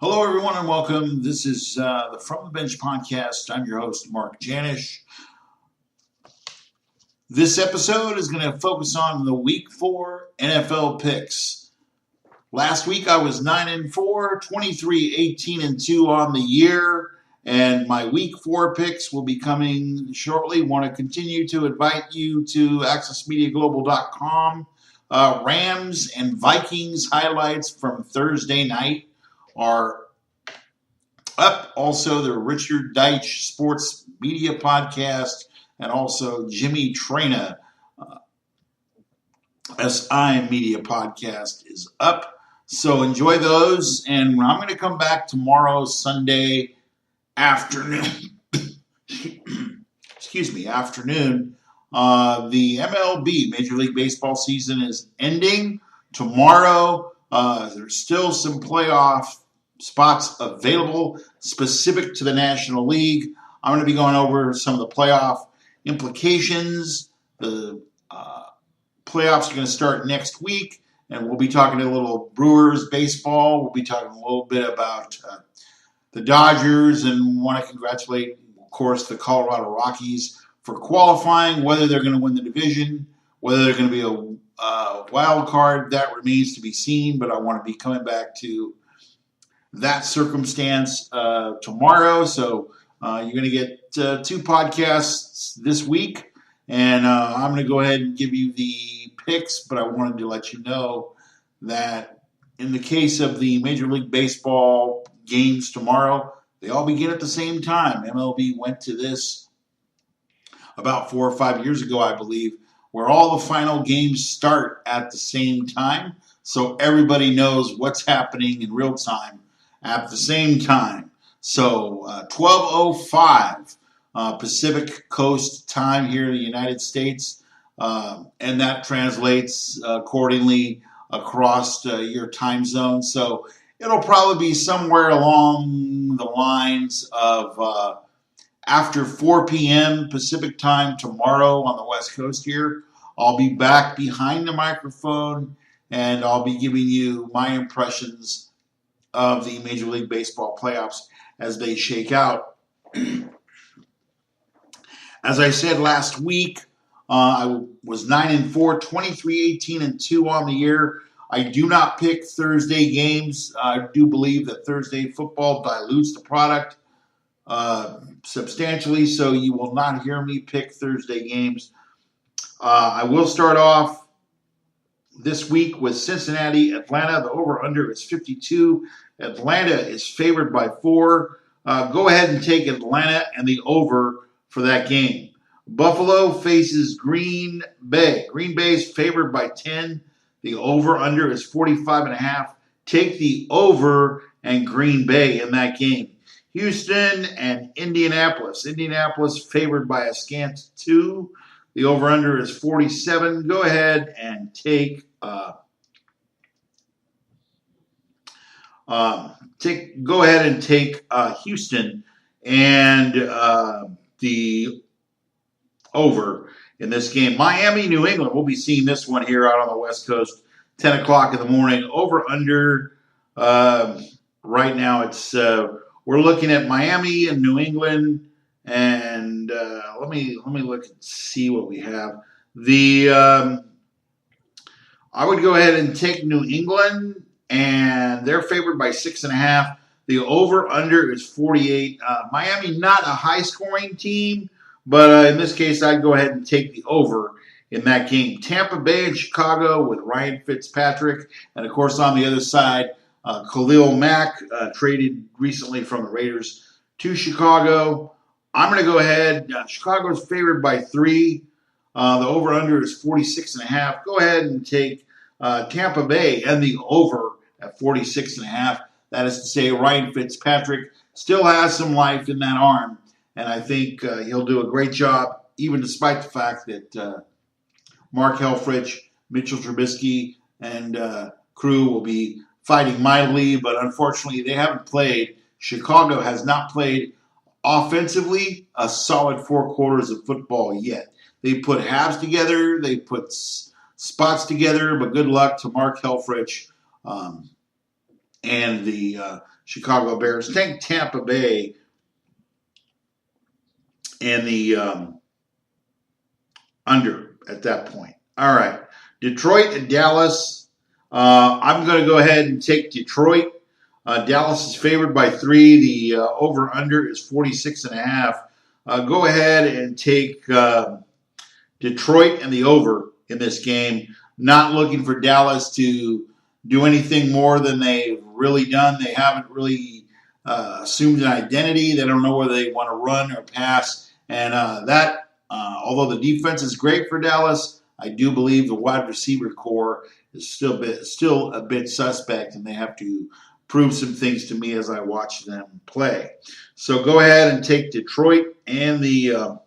Hello, everyone, and welcome. This is the From the Bench podcast. I'm your host, Mark Janish. This episode is going to focus on the Week 4 NFL picks. Last week, I was 9-4, 23-18-2 on the year, and my Week 4 picks will be coming shortly. Want to continue to invite you to accessmediaglobal.com. Rams and Vikings highlights from Thursday night are up. Also, the Richard Deitch Sports Media Podcast, and also Jimmy Traina SI Media Podcast is up. So enjoy those. And I'm going to come back tomorrow, Sunday afternoon. Afternoon. The MLB, Major League Baseball season, is ending tomorrow. There's still some playoff spots available specific to the National League. I'm going to be going over some of the playoff implications. The playoffs are going to start next week, and we'll be talking a little Brewers baseball. We'll be talking a little bit about the Dodgers, and want to congratulate, of course, the Colorado Rockies for qualifying. Whether they're going to win the division, whether they're going to be a wild card, that remains to be seen, but I want to be coming back to that circumstance tomorrow. So you're going to get 2 podcasts this week, and I'm going to go ahead and give you the picks, but I wanted to let you know that in the case of the Major League Baseball games tomorrow, they all begin at the same time. MLB went to this about 4 or 5 years ago, I believe, where all the final games start at the same time, so everybody knows what's happening in real time at the same time. So 12:05 Pacific Coast time here in the United States, and that translates accordingly across your time zone. So it'll probably be somewhere along the lines of after 4 p.m. Pacific time tomorrow on the West Coast here. I'll be back behind the microphone, and I'll be giving you my impressions of the Major League Baseball playoffs as they shake out. As I said last week, I was 9-4, 23-18-2 on the year. I do not pick Thursday games. I do believe that Thursday football dilutes the product substantially, so you will not hear me pick Thursday games. I will start off this week with Cincinnati, Atlanta. The over-under is 52. Atlanta is favored by 4. Go ahead and take Atlanta and the over for that game. Buffalo faces Green Bay. Green Bay is favored by 10. The over-under is 45.5. Take the over and Green Bay in that game. Houston and Indianapolis. Indianapolis favored by a scant 2. The over-under is 47. Go ahead and take Houston and the over in this game. Miami, New England. We'll be seeing this one here out on the West Coast, 10 o'clock in the morning. Over-under right now, it's we're looking at Miami and New England. And let me look and see what we have. I would go ahead and take New England, and they're favored by 6.5. The over/under is 48. Miami, not a high-scoring team, but in this case, I'd go ahead and take the over in that game. Tampa Bay and Chicago with Ryan Fitzpatrick, and of course on the other side, Khalil Mack traded recently from the Raiders to Chicago. I'm going to go ahead. Chicago is favored by 3. The over-under is 46.5. Go ahead and take Tampa Bay and the over at 46.5. That is to say, Ryan Fitzpatrick still has some life in that arm, and I think he'll do a great job, even despite the fact that Mark Helfrich, Mitchell Trubisky, and crew will be fighting mightily, but unfortunately they haven't played. Chicago has not played offensively a solid 4 quarters of football yet. They put halves together, they put spots together, but good luck to Mark Helfrich and the Chicago Bears. Take Tampa Bay and the under at that point. All right. Detroit and Dallas. I'm going to go ahead and take Detroit. Dallas is favored by 3. The over-under is 46.5. Go ahead and take Detroit and the over in this game. Not looking for Dallas to do anything more than they've really done. They haven't really assumed an identity. They don't know whether they want to run or pass. And although the defense is great for Dallas, I do believe the wide receiver core is still a bit suspect, and they have to prove some things to me as I watch them play. So go ahead and take Detroit and the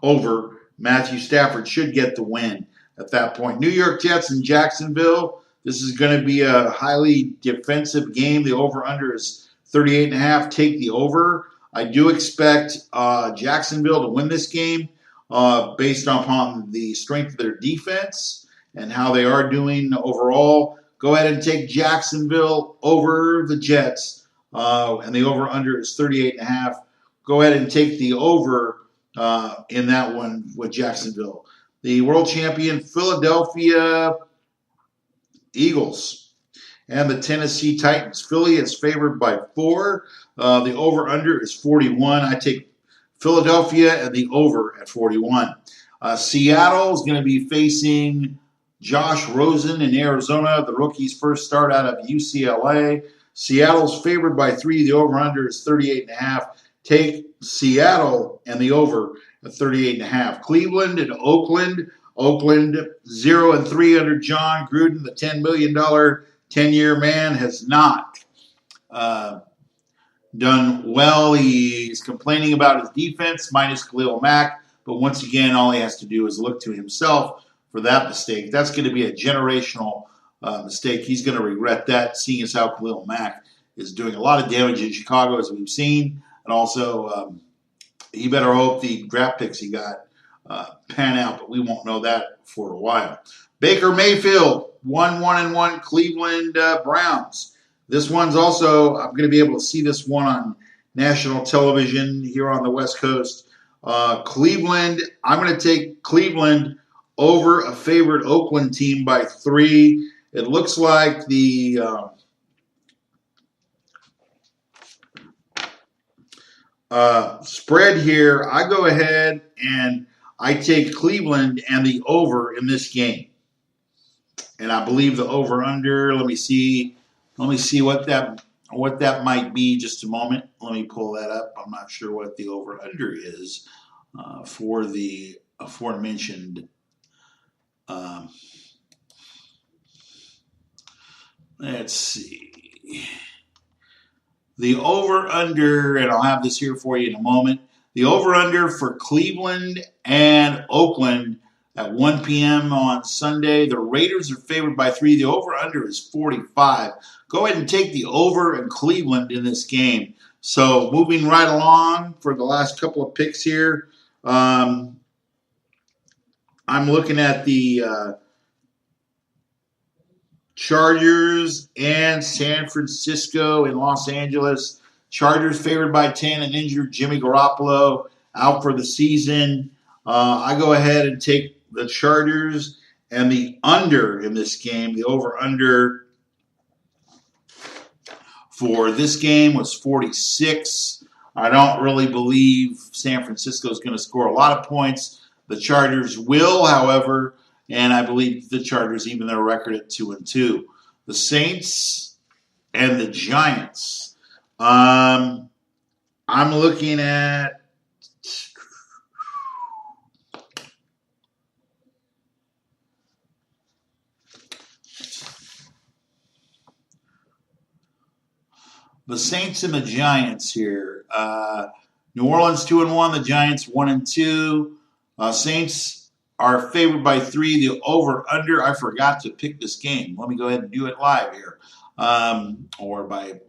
over. Matthew Stafford should get the win at that point. New York Jets and Jacksonville. This is going to be a highly defensive game. The over-under is 38.5. Take the over. I do expect Jacksonville to win this game based upon the strength of their defense and how they are doing overall. Go ahead and take Jacksonville over the Jets, and the over-under is 38.5. Go ahead and take the over in that one with Jacksonville. The world champion Philadelphia Eagles and the Tennessee Titans. Philly is favored by 4. The over-under is 41. I take Philadelphia and the over at 41. Seattle is going to be facing Josh Rosen in Arizona, the rookie's first start out of UCLA. Seattle's favored by 3. The over-under is 38.5. Take Seattle and the over at 38.5. Cleveland and Oakland. Oakland 0-3 under John Gruden. The $10 million 10-year man has not done well. He's complaining about his defense, minus Khalil Mack. But once again, all he has to do is look to himself for that mistake. That's going to be a generational mistake. He's going to regret that, seeing as how Khalil Mack is doing a lot of damage in Chicago, as we've seen. And also, he better hope the draft picks he got pan out, but we won't know that for a while. Baker Mayfield, 1-1-1 Cleveland Browns. This one's also, I'm going to be able to see this one on national television here on the West Coast. Cleveland, I'm going to take Cleveland over a favored Oakland team by 3. It looks like the spread here, I go ahead and I take Cleveland and the over in this game. And I believe the over-under, let me see what that might be. Just a moment. Let me pull that up. I'm not sure what the over-under is for the aforementioned. Let's see. The over-under, and I'll have this here for you in a moment. The over-under for Cleveland and Oakland at 1 p.m. on Sunday. The Raiders are favored by 3. The over-under is 45. Go ahead and take the over in Cleveland in this game. So moving right along for the last couple of picks here. I'm looking at the Chargers and San Francisco in Los Angeles. Chargers favored by 10 and injured Jimmy Garoppolo out for the season. I go ahead and take the Chargers and the under in this game. The over-under for this game was 46. I don't really believe San Francisco is going to score a lot of points. The Chargers will, however, and I believe the Chargers even their record at 2-2. The Saints and the Giants. I'm looking at the Saints and the Giants here. New Orleans 2-1, the Giants 1-2. Saints are favored by 3. The over/under. I forgot to pick this game. Let me go ahead and do it live here, or by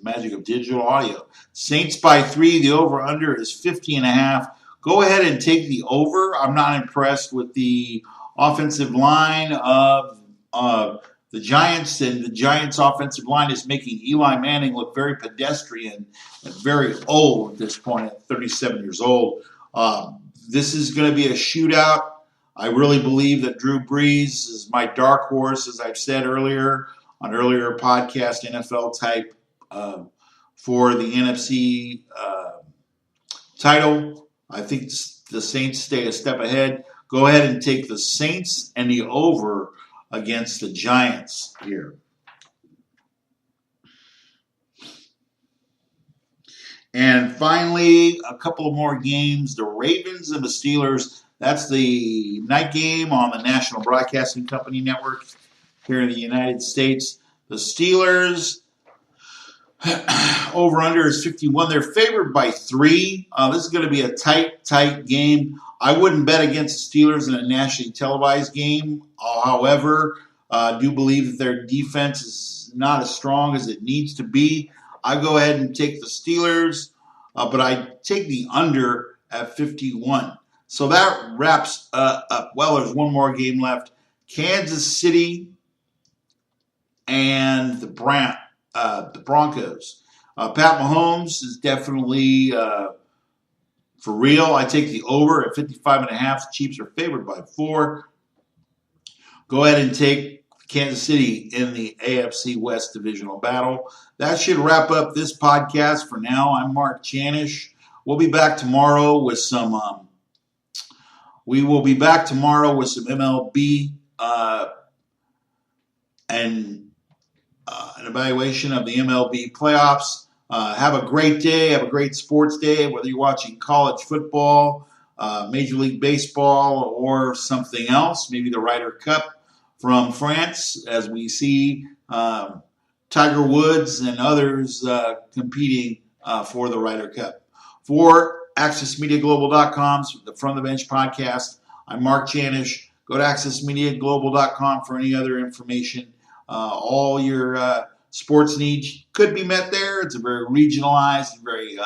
magic of digital audio. Saints by 3. The over/under is 50.5. Go ahead and take the over. I'm not impressed with the offensive line of the Giants, and the Giants' offensive line is making Eli Manning look very pedestrian and very old at this point at 37 years old. This is going to be a shootout. I really believe that Drew Brees is my dark horse, as I've said earlier on earlier podcast, NFL type for the NFC title. I think the Saints stay a step ahead. Go ahead and take the Saints and the over against the Giants here. And finally, a couple of more games. The Ravens and the Steelers. That's the night game on the National Broadcasting Company Network here in the United States. The Steelers, over-under is 51. They're favored by 3. This is going to be a tight game. I wouldn't bet against the Steelers in a nationally televised game. However, I do believe that their defense is not as strong as it needs to be. I go ahead and take the Steelers, but I take the under at 51. So that wraps up. Well, there's one more game left. Kansas City and the Broncos. Pat Mahomes is definitely for real. I take the over at 55.5. The Chiefs are favored by 4. Go ahead and take Kansas City in the AFC West divisional battle. That should wrap up this podcast for now. I'm Mark Janish. We'll be back tomorrow with some. MLB and an evaluation of the MLB playoffs. Have a great day. Have a great sports day, whether you're watching college football, Major League Baseball, or something else, maybe the Ryder Cup from France, as we see Tiger Woods and others competing for the Ryder Cup. For AccessMediaGlobal.com's the From the Bench podcast, I'm Mark Janish. Go to AccessMediaGlobal.com for any other information. All your sports needs could be met there. It's a very regionalized, very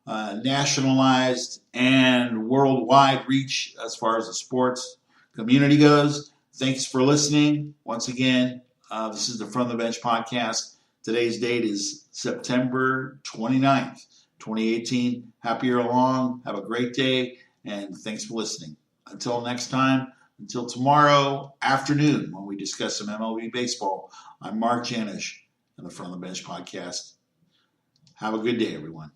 nationalized, and worldwide reach as far as the sports community goes. Thanks for listening. Once again, this is the From the Bench podcast. Today's date is September 29th, 2018. Happy year long. Have a great day, and thanks for listening. Until next time, until tomorrow afternoon when we discuss some MLB baseball, I'm Mark Janish and the From the Bench podcast. Have a good day, everyone.